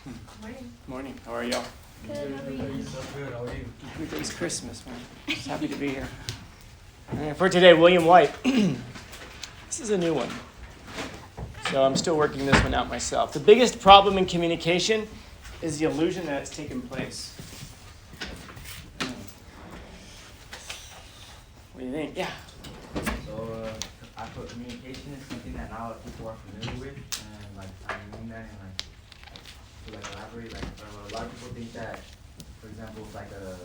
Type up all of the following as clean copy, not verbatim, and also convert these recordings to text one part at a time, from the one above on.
Morning. Morning. How are y'all? Good. How are you? So good. How are you? Happy day's Christmas, man. Just happy to be here. And for today, William Whyte. This is a new one. So I'm still working this one out myself. The biggest problem in communication is the illusion that it's taken place. What do you think? Yeah. So I thought communication is something that not a lot of people are familiar with, and like I mean that, and like to like elaborate, like a lot of people think that, for example, if like a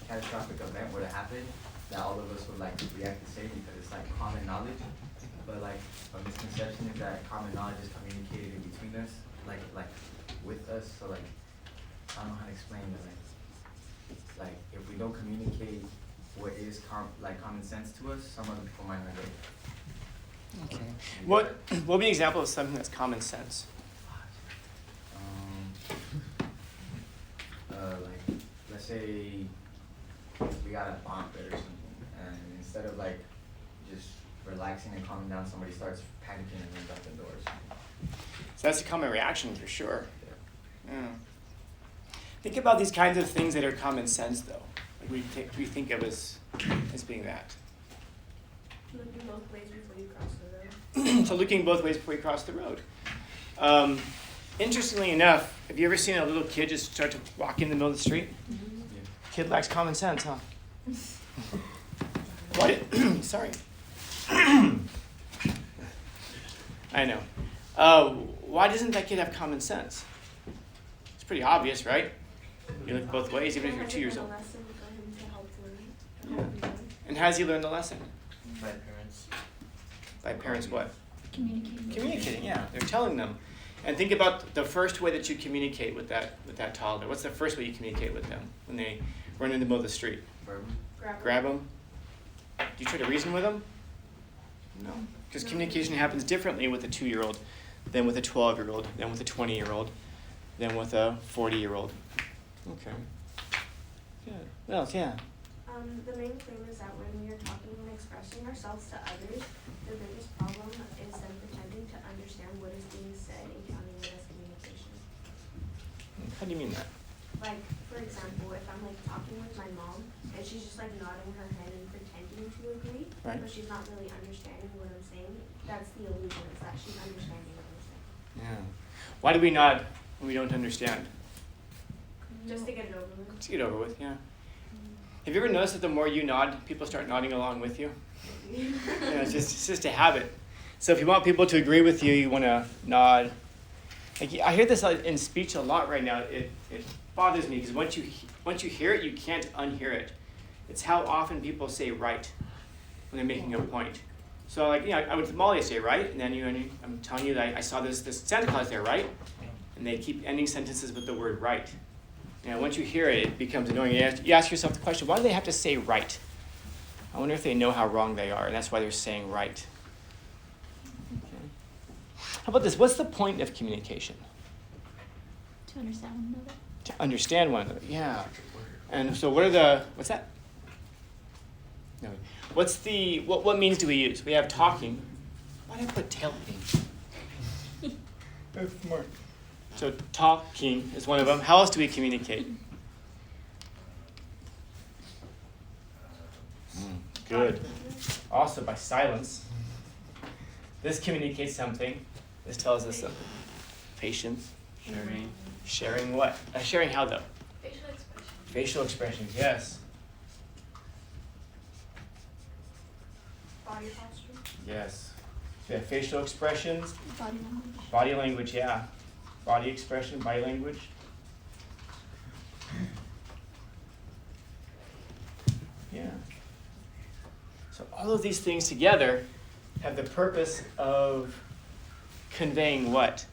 catastrophic event were to happen, that all of us would like react the same because it's like common knowledge. But like a misconception is that common knowledge is communicated in between us, like with us. So like I don't know how to explain it. Like if we don't communicate what is common sense to us, some other people might not get it. Okay. What would be an example of something that's common sense? Like let's say we got a bomb threat or something, and instead of like just relaxing and calming down, somebody starts panicking and runs out the door or something. So that's a common reaction for sure. Yeah. Think about these kinds of things that are common sense, though. Like we think of as being that. Looking both ways before you cross the road. So looking both ways before you cross the road. Interestingly enough, have you ever seen a little kid just start to walk in the middle of the street? Mm-hmm. Yeah. Kid lacks common sense, huh? What? Sorry. I know. Why doesn't that kid have common sense? It's pretty obvious, right? You look both ways, even if you're 2 years old. Yeah. And how does he learn the lesson? By parents. By parents what? Communicating. Communicating, yeah. They're telling them. And think about the first way that you communicate with that toddler. What's the first way you communicate with them when they run in the middle of the street? Grab them? Do you try to reason with them? No. Because communication happens differently with a 2-year-old than with a 12-year-old, than with a 20-year-old, than with a 40-year-old. Okay. Good. What else? Yeah. The main thing is that when we are talking and expressing ourselves to others, the biggest problem is them pretending to understand what is being said and counting it as communication. How do you mean that? Like, for example, if I'm like talking with my mom and she's just like nodding her head and pretending to agree, Right. but she's not really understanding what I'm saying, that's the illusion, is that she's understanding what I'm saying. Yeah. Why do we nod when we don't understand? Just to get it over with. To get over with, yeah. Have you ever noticed that the more you nod, people start nodding along with you? Yeah, it's just a habit. So if you want people to agree with you, you want to nod. Like, I hear this in speech a lot right now. It bothers me because once you hear it, you can't unhear it. It's how often people say right when they're making a point. So like, I went to Molly, I say right, and then I'm telling you that I saw this Santa Claus there, right? And they keep ending sentences with the word right. Once you hear it, it becomes annoying. You ask yourself the question, why do they have to say right? I wonder if they know how wrong they are, and that's why they're saying right. Okay. How about this? What's the point of communication? To understand one another. To understand one another, yeah. And so what's that? No. What means do we use? We have talking. Why did I put tailgating? More. So talking is one of them. How else do we communicate? Good. Also by silence. This communicates something. This tells us something. Patience. Sharing. Sharing what? Sharing how though? Facial expression. Facial expressions, yes. Body posture. Yes. So we have facial expressions. Body language. Body language, yeah. Body expression, body language. Yeah. So all of these things together have the purpose of conveying what?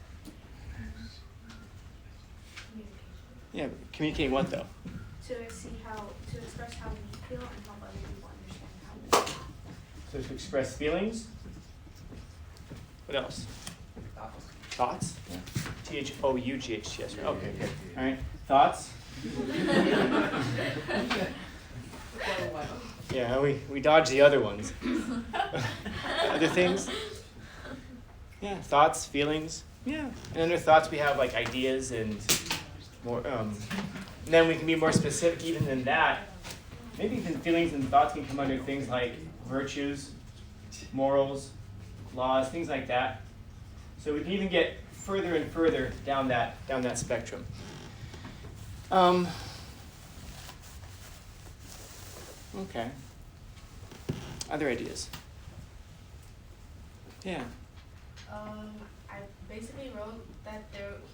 Yeah, communicating what though? To express how we feel and help other people understand how we feel. So to express feelings. What else? Thoughts? Yeah. Thoughts. Okay, good. All right. Thoughts? Yeah, we dodge the other ones. Other things? Yeah, thoughts, feelings. Yeah. And under thoughts we have like ideas and more. Then we can be more specific even than that. Maybe even feelings and thoughts can come under things like virtues, morals, laws, things like that. So we can even get further and further down that spectrum. Okay. Other ideas? Yeah. I basically wrote that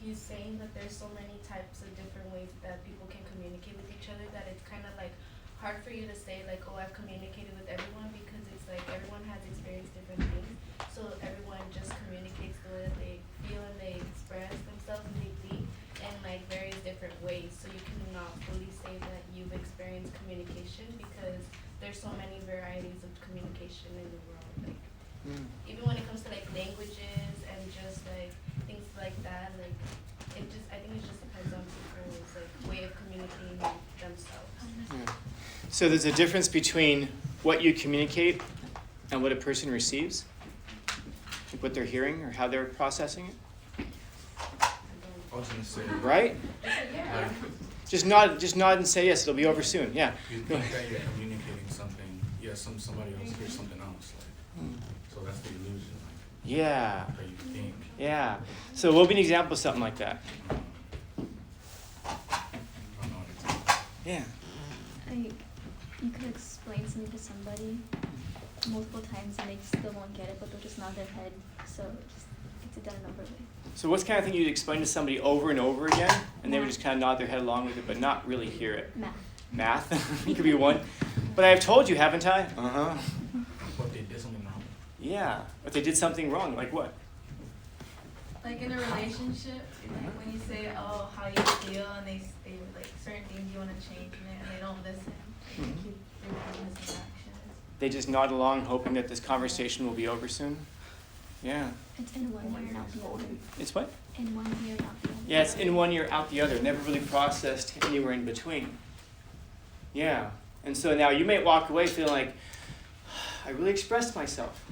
he's saying that there's so many types of different ways that people can communicate with each other that it's kind of like hard for you to say like, oh, I've communicated with everyone, because it's like everyone has experienced different things. So everyone just communicates the way that they feel and they express themselves and they think in like various different ways. So you cannot fully say that you've experienced communication because there's so many varieties of communication in the world. Like even when it comes to like languages and just like things like that, like I think it just depends on people's like way of communicating themselves. Yeah. So there's a difference between what you communicate and what a person receives, like what they're hearing or how they're processing it. I was gonna say, Right? Yeah. Just nod and say yes. It'll be over soon. Yeah. you think that you're communicating something, somebody else hears something else, so that's the illusion, Yeah. how you think. Yeah. So what would be an example of something like that? I don't know what it's Yeah. Like, you could explain something to somebody multiple times and they still won't get it, but they'll just nod their head. So it just gets it done a number of ways. So what's kind of thing you'd explain to somebody over and over again, and they would just kind of nod their head along with it, but not really hear it? Math. Math could be one. But I've told you, haven't I? Uh-huh. What they did something wrong. Yeah. But they did something wrong. Like what? Like in a relationship, like when you say, oh, how you feel, and they like certain things you want to change, and they don't listen. They keep repeating the same actions. They just nod along, hoping that this conversation will be over soon. Yeah. It's in one ear and out the other. It's what? In one ear and out the other. Yeah, it's in one ear, out the other. Never really processed anywhere in between. Yeah. And so now you may walk away feeling like, I really expressed myself.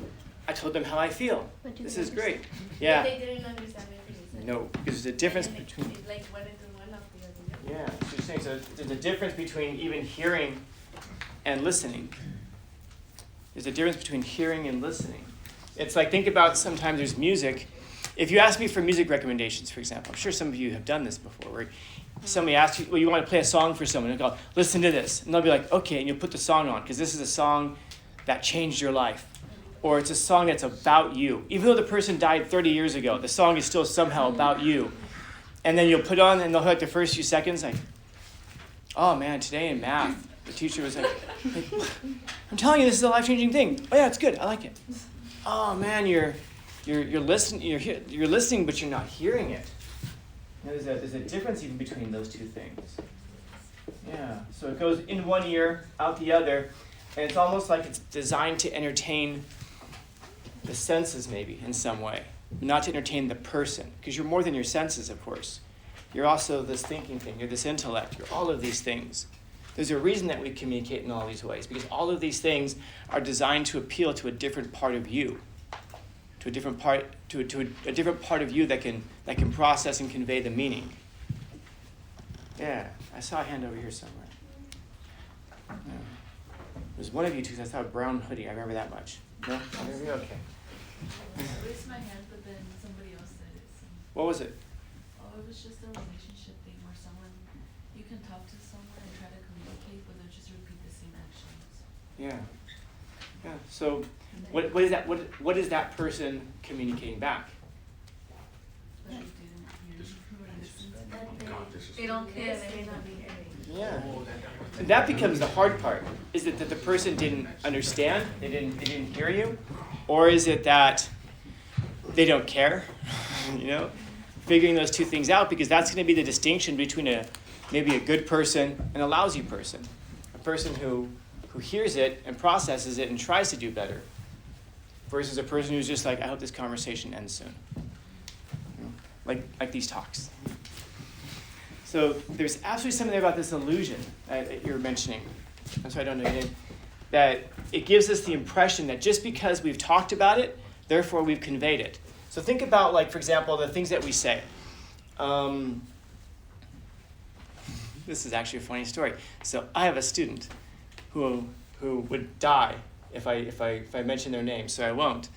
I told them how I feel. But do This they is great. understand? Yeah. They didn't understand everything you said. No, because there's a difference And between... it like went into one of the other. Yeah, so you're saying, so there's a difference between even hearing and listening. There's a difference between hearing and listening. It's like, think about sometimes there's music. If you ask me for music recommendations, for example, I'm sure some of you have done this before, where somebody asks you, well, you want to play a song for someone, and they'll go, listen to this. And they'll be like, okay, and you'll put the song on, because this is a song that changed your life. Or it's a song that's about you. Even though the person died 30 years ago, the song is still somehow about you. And then you'll put on, and they'll have like the first few seconds, like, oh man, today in math, the teacher was like, I'm telling you, this is a life-changing thing. Oh yeah, it's good, I like it. Oh man, you're listening, but you're not hearing it. Now, there's a difference even between those two things. Yeah, so it goes in one ear, out the other, and it's almost like it's designed to entertain the senses maybe in some way, not to entertain the person, because you're more than your senses, of course. You're also this thinking thing, you're this intellect, you're all of these things. There's a reason that we communicate in all these ways, because all of these things are designed to appeal to a different part of you, to a different part of you that can process and convey the meaning. Yeah, I saw a hand over here somewhere. Yeah. There's one of you two, I saw a brown hoodie. I remember that much. No? Okay. I raised my hand, but then somebody else said it. So. What was it? Oh, it was just a relationship thing where you can talk to someone and try to communicate, but they'll just repeat the same actions. Yeah. Yeah. So, what is that person communicating back? But you didn't hear or listen to them. They don't care. They don't Yeah. And that becomes the hard part. Is it that the person didn't understand? They didn't hear you? Or is it that they don't care? Figuring those two things out, because that's going to be the distinction between maybe a good person and a lousy person. A person who hears it and processes it and tries to do better, versus a person who's just like, I hope this conversation ends soon. Like these talks. So there's absolutely something there about this illusion that you're mentioning. That's why I don't know your name. That it gives us the impression that just because we've talked about it, therefore we've conveyed it. So think about, like, for example, the things that we say. this is actually a funny story. So I have a student who would die if I mention their name, so I won't.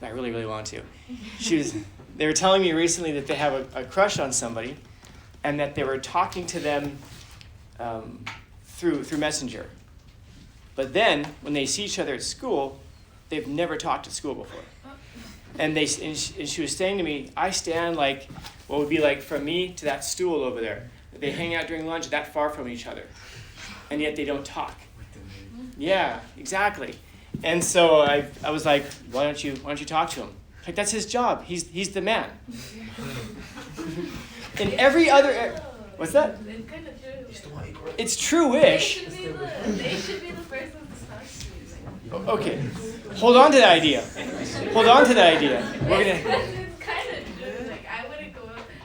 But I really, really want to. They were telling me recently that they have a crush on somebody, and that they were talking to them through Messenger. But then, when they see each other at school, they've never talked at school before. And she was saying to me, I stand like what would be like from me to that stool over there. They hang out during lunch that far from each other, and yet they don't talk. Yeah, exactly. And so I was like, why don't you talk to him? Like, that's his job. He's the man. In every other what's that? It's kind of true. It's true-ish. They should be the person to talk to. Okay, hold on to that idea. Hold on to that idea. We're gonna. It's kind of true. Like, I wouldn't go.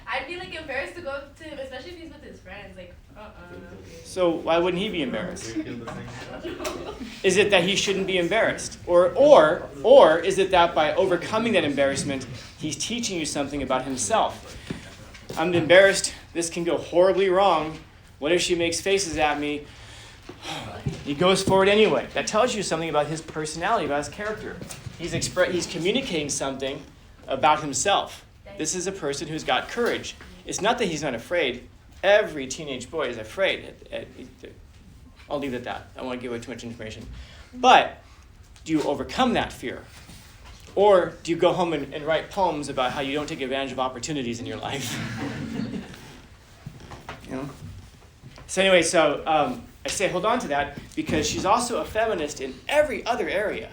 I'd be like embarrassed to go up to him, especially if he's with his friends. Like, So why wouldn't he be embarrassed? Is it that he shouldn't be embarrassed? Or is it that by overcoming that embarrassment, he's teaching you something about himself? I'm embarrassed. This can go horribly wrong. What if she makes faces at me? He goes forward anyway. That tells you something about his personality, about his character. He's communicating something about himself. This is a person who's got courage. It's not that he's not afraid. Every teenage boy is afraid. I'll leave it at that. I don't want to give away too much information. But do you overcome that fear? Or do you go home and write poems about how you don't take advantage of opportunities in your life? You know? So anyway, I say hold on to that because she's also a feminist in every other area,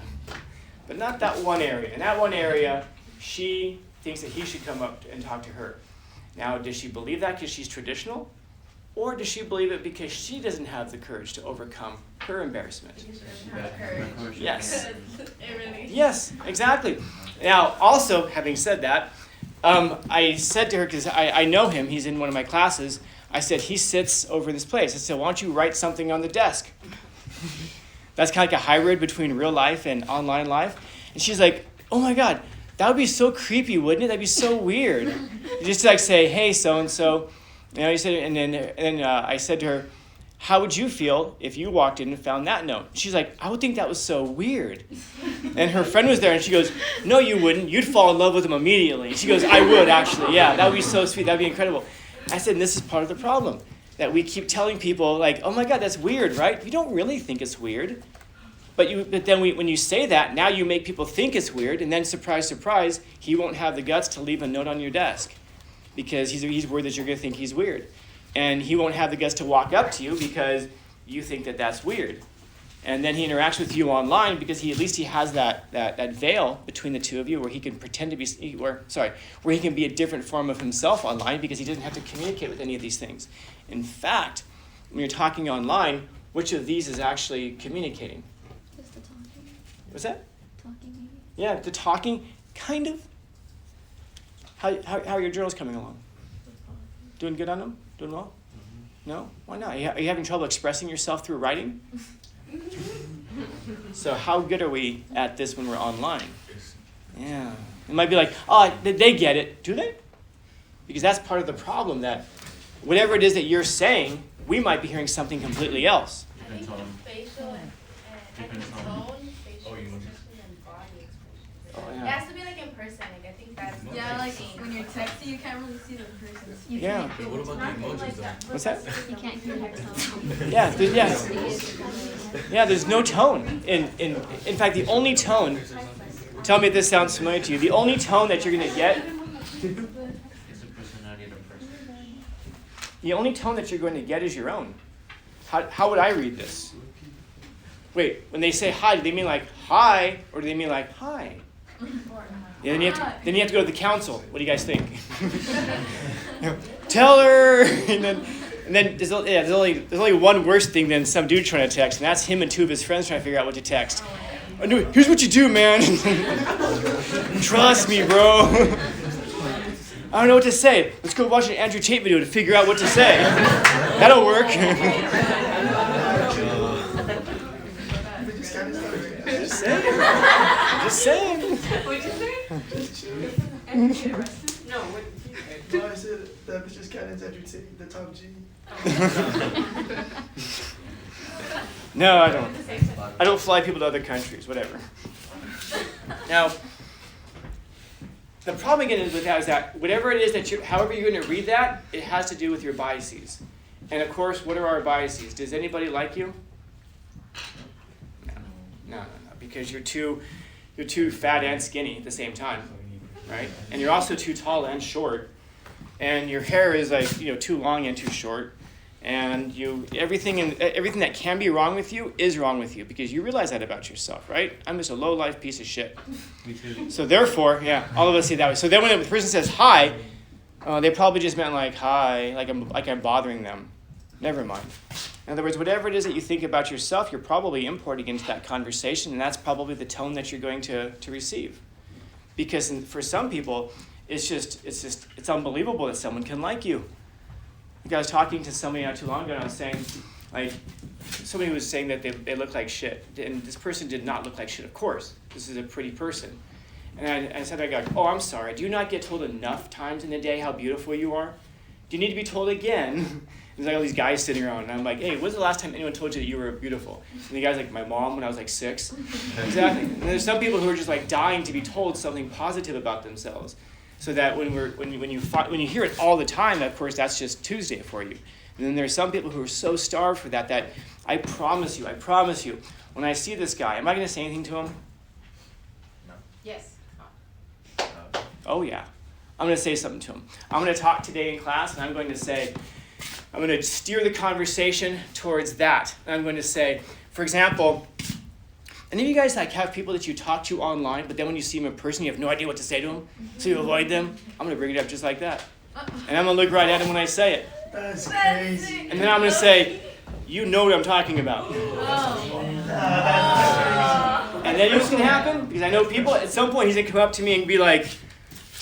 but not that one area. In that one area, she thinks that he should come up and talk to her. Now, does she believe that because she's traditional? Or does she believe it because she doesn't have the courage to overcome her embarrassment? Yes. Yes, exactly. Now, also, having said that, I said to her, because I know him, he's in one of my classes, I said, he sits over in this place. I said, why don't you write something on the desk? That's kind of like a hybrid between real life and online life. And she's like, oh my God, that would be so creepy, wouldn't it? That'd be so weird. You just like say, hey, so-and-so. You know, you said, and then I said to her, how would you feel if you walked in and found that note? She's like, I would think that was so weird. And her friend was there, and she goes, no, you wouldn't. You'd fall in love with him immediately. And she goes, I would, actually. Yeah, that would be so sweet. That would be incredible. I said, this is part of the problem, that we keep telling people, like, oh, my God, that's weird, right? You don't really think it's weird. But then when you say that, now you make people think it's weird, and then, surprise, surprise, he won't have the guts to leave a note on your desk because he's worried that you're going to think he's weird. And he won't have the guts to walk up to you because you think that that's weird. And then he interacts with you online because at least he has that veil between the two of you where he can pretend to be, where he can be a different form of himself online because he doesn't have to communicate with any of these things. In fact, when you're talking online, which of these is actually communicating? Just the talking. What's that? Talking maybe. Yeah, the talking, kind of. How are your journals coming along? Doing good on them? Doing well? No? Why not? Are you having trouble expressing yourself through writing? So how good are we at this when we're online? Yeah. It might be like, oh, they get it. Do they? Because that's part of the problem, that whatever it is that you're saying, we might be hearing something completely else. I think facial and tone, facial expression, and body expression. Oh, yeah. It has to be like in person. Like, I think that's Yeah, like when you're texting, you can't really see the person. Yeah. But what about the emojis though? What's that? You can't hear your tone. Yeah, there's no tone. In fact, the only tone, tell me if this sounds familiar to you, the only tone that you're going to get, the only tone that you're going to get is your own. How would I read this? Wait, when they say hi, do they mean like hi, or do they mean like hi? Yeah, then you have to go to the council. What do you guys think? Tell her, and then there's only one worse thing than some dude trying to text, and that's him and two of his friends trying to figure out what to text. Here's what you do, man. Trust me, bro. I don't know what to say. Let's go watch an Andrew Tate video to figure out what to say. That'll work. Just saying. What'd you say? No, I said that was just kind of that your titty, the top G? No, I don't. I don't fly people to other countries, whatever. Now, the problem again with that is that whatever it is that however you're going to read that, it has to do with your biases. And of course, what are our biases? Does anybody like you? No, because you're too fat and skinny at the same time, right? And you're also too tall and short, and your hair is like too long and too short, and everything that can be wrong with you is wrong with you because you realize that about yourself, right? I'm just a low life piece of shit. Me too. So therefore, yeah, all of us see it that way. So then when the person says hi, they probably just meant like hi, like I'm bothering them. Never mind. In other words, whatever it is that you think about yourself, you're probably importing into that conversation, and that's probably the tone that you're going to receive. Because for some people, it's unbelievable that someone can like you. I was talking to somebody not too long ago, and I was saying, like, somebody was saying that they look like shit, and this person did not look like shit. Of course, this is a pretty person. And I said to that guy, "Oh, I'm sorry. Do you not get told enough times in the day how beautiful you are? Do you need to be told again?" There's like all these guys sitting around, and I'm like, "Hey, when's the last time anyone told you that you were beautiful?" And the guy's like, "My mom when I was like 6." Exactly. And there's some people who are just like dying to be told something positive about themselves, so that when you hear it all the time, of course, that's just Tuesday for you. And then there's some people who are so starved for that I promise you, when I see this guy, am I going to say anything to him? No. Yes. Oh yeah, I'm going to say something to him. I'm going to talk today in class, and I'm going to steer the conversation towards that. And I'm going to say, for example, any of you guys like have people that you talk to online, but then when you see them in person, you have no idea what to say to them, so you avoid them? I'm going to bring it up just like that. And I'm going to look right at them when I say it. That's crazy. And then I'm going to say, you know what I'm talking about. And then you know what's going to happen? Because I know people, at some point he's going to come up to me and be like,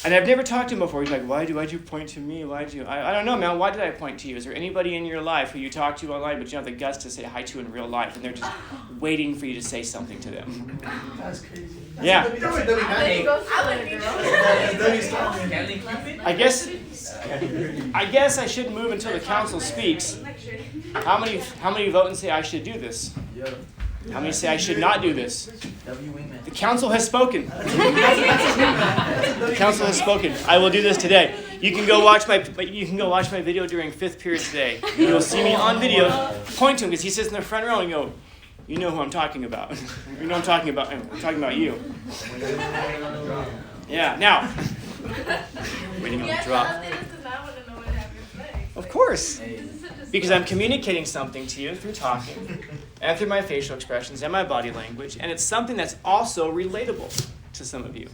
and I've never talked to him before. He's like, why'd you point to me? I don't know, man. Why did I point to you? Is there anybody in your life who you talk to online but you don't have the guts to say hi to in real life, and they're just waiting for you to say something to them? That's crazy. Yeah. I guess I should move until the council speaks. How many vote and say I should do this? How many say I should not do this? The council has spoken. The council has spoken. I will do this today. You can go watch my video during 5th period today. You'll see me on video point to him because he sits in the front row and go, "You know who I'm talking about. You know I'm talking about. I'm talking about you." Yeah. Now, waiting on the drop. Of course. Because I'm communicating something to you through talking and through my facial expressions and my body language, and it's something that's also relatable to some of you.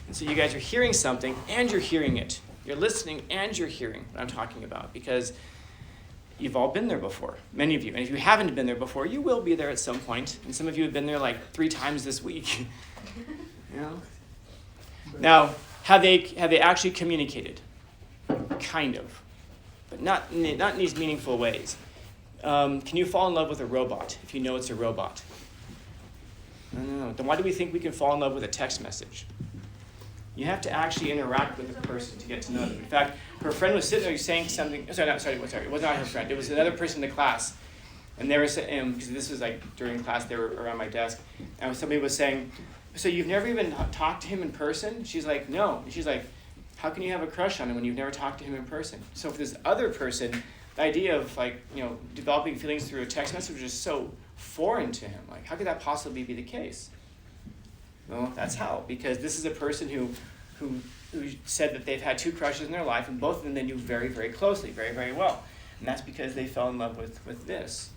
And so you guys are hearing something and you're hearing it. You're listening and you're hearing what I'm talking about because you've all been there before, many of you. And if you haven't been there before, you will be there at some point. And some of you have been there like 3 times this week. You know? Now, have they actually communicated? Kind of. But not in these meaningful ways. Can you fall in love with a robot if you know it's a robot? No. Then why do we think we can fall in love with a text message? You have to actually interact with a person to get to know them. In fact, her friend was sitting there saying something. Sorry, it was not her friend. It was another person in the class. And they were saying, because this was like during class, they were around my desk. And somebody was saying, "So you've never even talked to him in person?" She's like, "No." And she's like, "How can you have a crush on him when you've never talked to him in person?" So for this other person, the idea of developing feelings through a text message was just so foreign to him. Like, how could that possibly be the case? Well, that's how. Because this is a person who said that they've had 2 crushes in their life, and both of them they knew very, very closely, very, very well. And that's because they fell in love with this.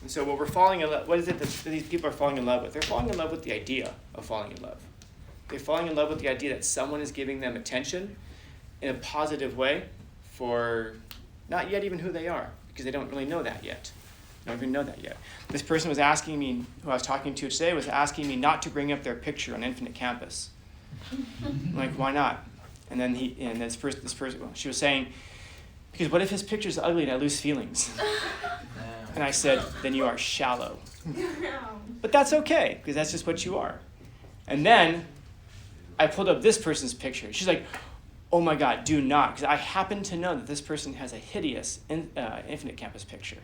And so what is it that these people are falling in love with? They're falling in love with the idea of falling in love. They're falling in love with the idea that someone is giving them attention in a positive way for not yet even who they are, because they don't really know that yet. They don't even know that yet. This person was asking me, who I was talking to today, was asking me not to bring up their picture on Infinite Campus. I'm like, why not? And then this person, she was saying, because what if his picture's ugly and I lose feelings? And I said, then you are shallow. But that's okay, because that's just what you are. And then I pulled up this person's picture. She's like, oh my God, do not, because I happen to know that this person has a hideous Infinite Campus picture.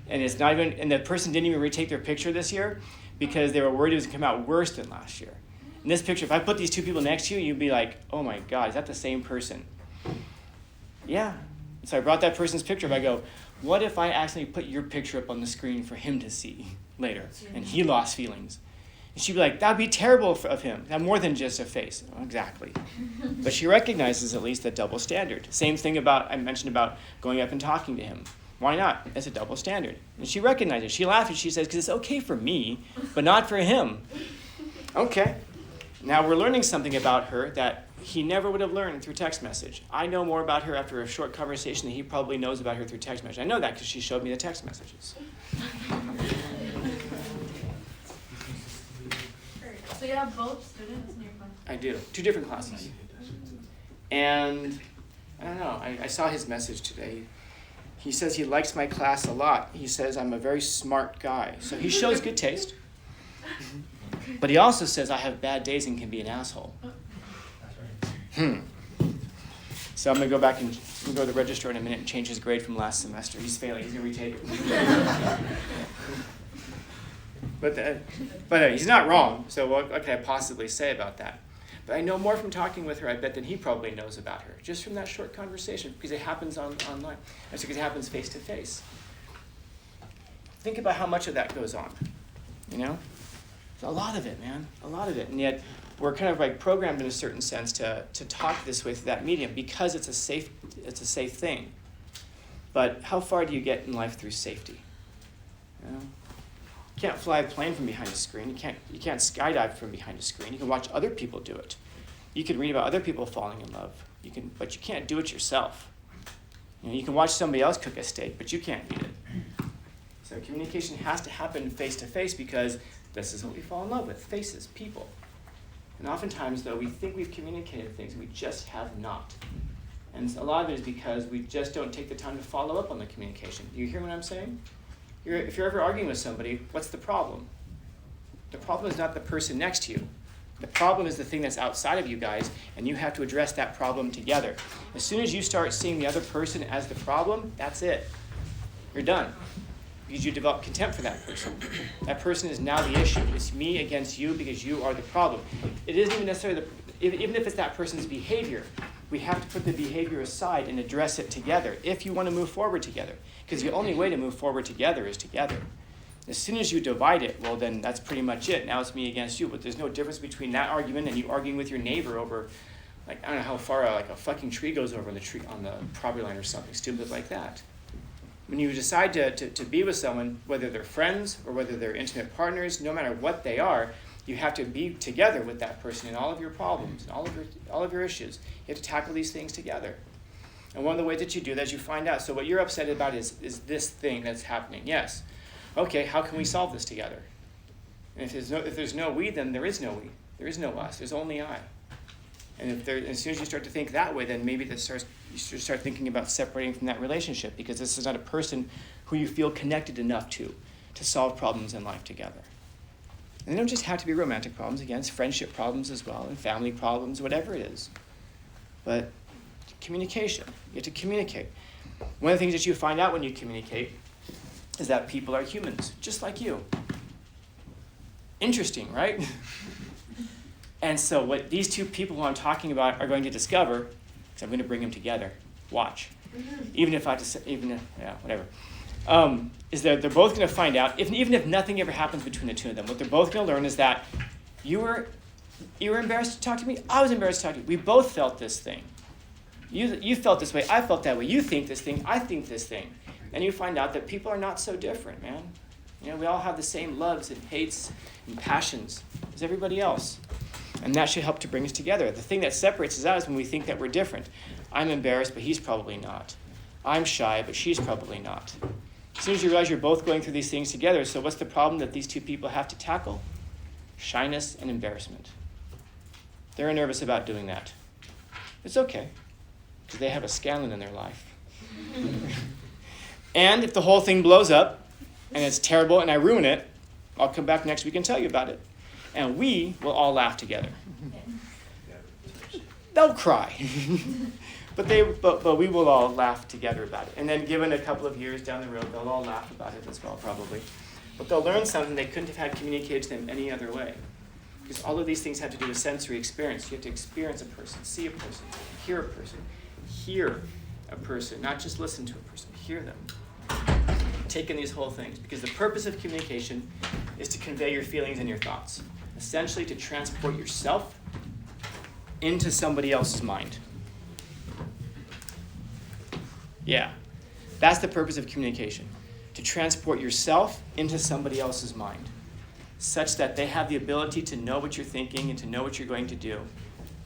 And it's not even, and the person didn't even retake their picture this year because they were worried it was going to come out worse than last year. In this picture, if I put these two people next to you, you'd be like, oh my God, is that the same person? Yeah. So I brought that person's picture up. I go, what if I accidentally put your picture up on the screen for him to see later? And he lost feelings. And she'd be like, that'd be terrible of him. Have more than just a face. Oh, exactly. But she recognizes at least the double standard. Same thing I mentioned about going up and talking to him. Why not? It's a double standard. And she recognizes. She laughs and she says, because it's okay for me, but not for him. Okay. Now we're learning something about her that he never would have learned through text message. I know more about her after a short conversation than he probably knows about her through text message. I know that because she showed me the text messages. So you have both students in your class? I do. 2 different classes. And I don't know. I saw his message today. He says he likes my class a lot. He says I'm a very smart guy. So he shows good taste. But he also says I have bad days and can be an asshole. So I'm going to go back and go to the registrar in a minute and change his grade from last semester. He's failing. He's going to retake it. But he's not wrong. So what can I possibly say about that? But I know more from talking with her, I bet, than he probably knows about her, just from that short conversation, because it happens online. That's because it happens face to face. Think about how much of that goes on, you know? A lot of it, man, a lot of it. And yet we're kind of like programmed in a certain sense to talk this way through that medium because it's a safe thing. But how far do you get in life through safety? You know? You can't fly a plane from behind a screen. You can't skydive from behind a screen. You can watch other people do it. You can read about other people falling in love. But you can't do it yourself. You can watch somebody else cook a steak, but you can't eat it. So communication has to happen face to face because this is what we fall in love with: faces, people. And oftentimes, though, we think we've communicated things, we just have not. And a lot of it is because we just don't take the time to follow up on the communication. Do you hear what I'm saying? If you're ever arguing with somebody, what's the problem? The problem is not the person next to you. The problem is the thing that's outside of you guys, and you have to address that problem together. As soon as you start seeing the other person as the problem, that's it. You're done. Because you develop contempt for that person. That person is now the issue. It's me against you because you are the problem. It isn't even necessarily, even if it's that person's behavior, we have to put the behavior aside and address it together if you want to move forward together. Because the only way to move forward together is together. As soon as you divide it, well, then that's pretty much it. Now it's me against you. But there's no difference between that argument and you arguing with your neighbor over, like, I don't know how far a fucking tree goes over on the property line or something stupid like that. When you decide to be with someone, whether they're friends or whether they're intimate partners, no matter what they are, you have to be together with that person in all of your problems and all of your issues. You have to tackle these things together. And one of the ways that you do that is you find out. So what you're upset about is this thing that's happening. Yes. Okay, how can we solve this together? And if there's no we, then there is no we. There is no us. There's only I. And as soon as you start to think that way, then maybe you start thinking about separating from that relationship because this is not a person who you feel connected enough to solve problems in life together. And they don't just have to be romantic problems. Again, it's friendship problems as well and family problems, whatever it is. But communication. You have to communicate. One of the things that you find out when you communicate is that people are humans, just like you. Interesting, right? And so what these two people who I'm talking about are going to discover, because I'm going to bring them together, watch. Even if whatever. Is that they're both going to find out, even if nothing ever happens between the two of them, what they're both going to learn is that you were embarrassed to talk to me, I was embarrassed to talk to you. We both felt this thing. You felt this way, I felt that way. You think this thing, I think this thing. And you find out that people are not so different, man. We all have the same loves and hates and passions as everybody else. And that should help to bring us together. The thing that separates us out is when we think that we're different. I'm embarrassed, but he's probably not. I'm shy, but she's probably not. As soon as you realize you're both going through these things together, so what's the problem that these two people have to tackle? Shyness and embarrassment. They're nervous about doing that. It's okay, because they have a Scanlon in their life. And if the whole thing blows up, and it's terrible, and I ruin it, I'll come back next week and tell you about it. And we will all laugh together. they'll cry. But we will all laugh together about it. And then given a couple of years down the road, they'll all laugh about it as well, probably. But they'll learn something they couldn't have had communicated to them any other way. Because all of these things have to do with sensory experience. You have to experience a person, see a person, hear a person, not just listen to a person, hear them. Take in these whole things. Because the purpose of communication is to convey your feelings and your thoughts. Essentially to transport yourself into somebody else's mind. Yeah, that's the purpose of communication. To transport yourself into somebody else's mind, such that they have the ability to know what you're thinking and to know what you're going to do,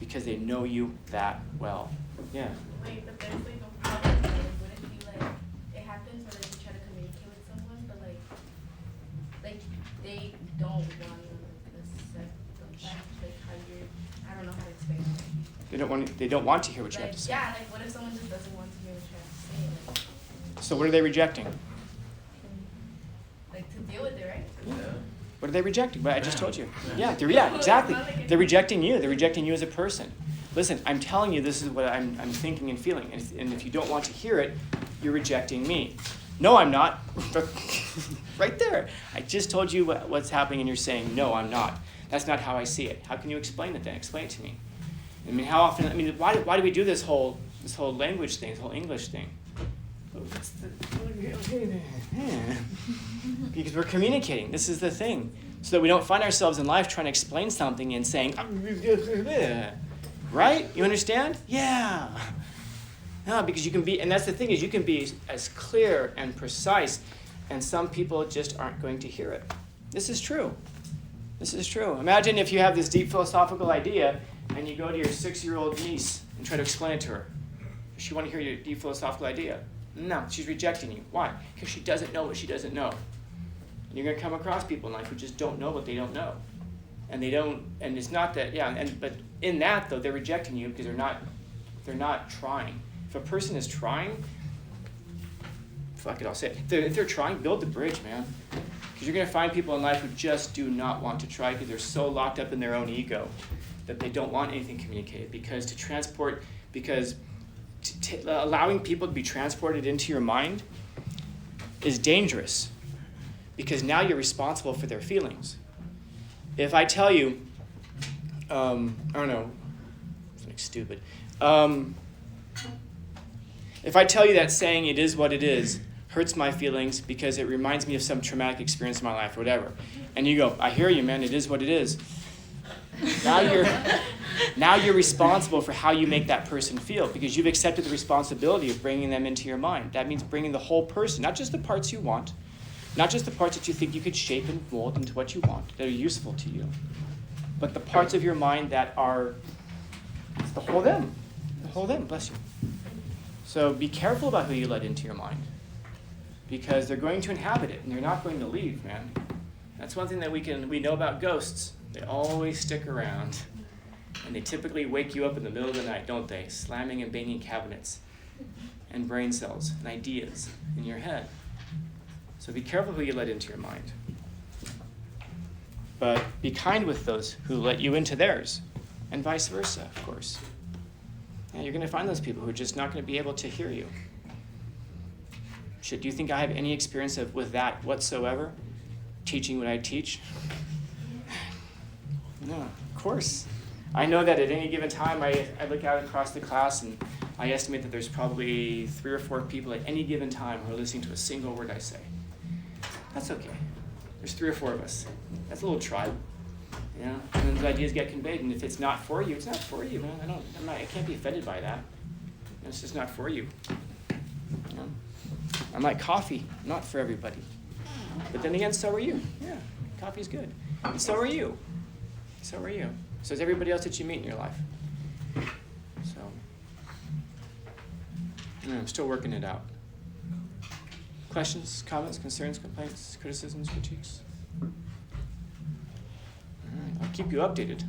because they know you that well. Yeah. Wait, but there's like a problem. Like, what if you like it happens where like you try to communicate with someone, but like they don't want to accept the fact like how you're. I don't know how to explain it. They don't want to hear what you have to say. Yeah, like what if someone just doesn't want to hear what you have to say? Like, So what are they rejecting? like to deal with it, right? What are they rejecting? Well, I just told you. Yeah, exactly. They're rejecting you. They're rejecting you as a person. Listen, I'm telling you this is what I'm thinking and feeling. And if you don't want to hear it, you're rejecting me. No, I'm not. Right there. I just told you what's happening and you're saying, no, I'm not. That's not how I see it. How can you explain it then? Explain it to me. I mean, how often, why do we do this whole language thing, this whole English thing? Because we're communicating. This is the thing. So that we don't find ourselves in life trying to explain something and saying, right? You understand? Yeah. No, because you can be, and that's the thing, is you can be as clear and precise, and some people just aren't going to hear it. This is true. This is true. Imagine if you have this deep philosophical idea, and you go to your 6-year-old niece and try to explain it to her. Does she want to hear your deep philosophical idea? No, she's rejecting you. Why? Because she doesn't know what she doesn't know. And you're going to come across people in life who just don't know what they don't know. And it's not that, but in that, though, they're rejecting you because they're not trying. If a person is trying, fuck it, I'll say it. If they're trying, build the bridge, man. Because you're going to find people in life who just do not want to try because they're so locked up in their own ego that they don't want anything communicated. Because allowing people to be transported into your mind is dangerous. Because now you're responsible for their feelings. If I tell you, I don't know, something stupid. If I tell you that saying "it is what it is" hurts my feelings because it reminds me of some traumatic experience in my life or whatever, and you go, "I hear you, man. It is what it is." Now you're responsible for how you make that person feel because you've accepted the responsibility of bringing them into your mind. That means bringing the whole person, not just the parts you want, not just the parts that you think you could shape and mold into what you want, that are useful to you, but the parts of your mind that are the whole them. The whole them, bless you. So be careful about who you let into your mind because they're going to inhabit it and they're not going to leave, man. That's one thing that we know about ghosts. They always stick around. And they typically wake you up in the middle of the night, don't they? Slamming and banging cabinets and brain cells and ideas in your head. So be careful who you let into your mind. But be kind with those who let you into theirs, and vice versa, of course. And you're going to find those people who are just not going to be able to hear you. Do you think I have any experience with that whatsoever? Teaching what I teach? No, of course. I know that at any given time, I look out across the class and I estimate that there's probably 3 or 4 people at any given time who are listening to a single word I say. That's okay. There's 3 or 4 of us. That's a little tribe. You know? And then those ideas get conveyed, and if it's not for you, it's not for you, man. I can't be offended by that. It's just not for you. You know? I'm like coffee, not for everybody. But then again, so are you. Yeah, coffee's good. And so are you. So are you. So is everybody else that you meet in your life. So, I'm still working it out. Questions, comments, concerns, complaints, criticisms, critiques? All right, I'll keep you updated.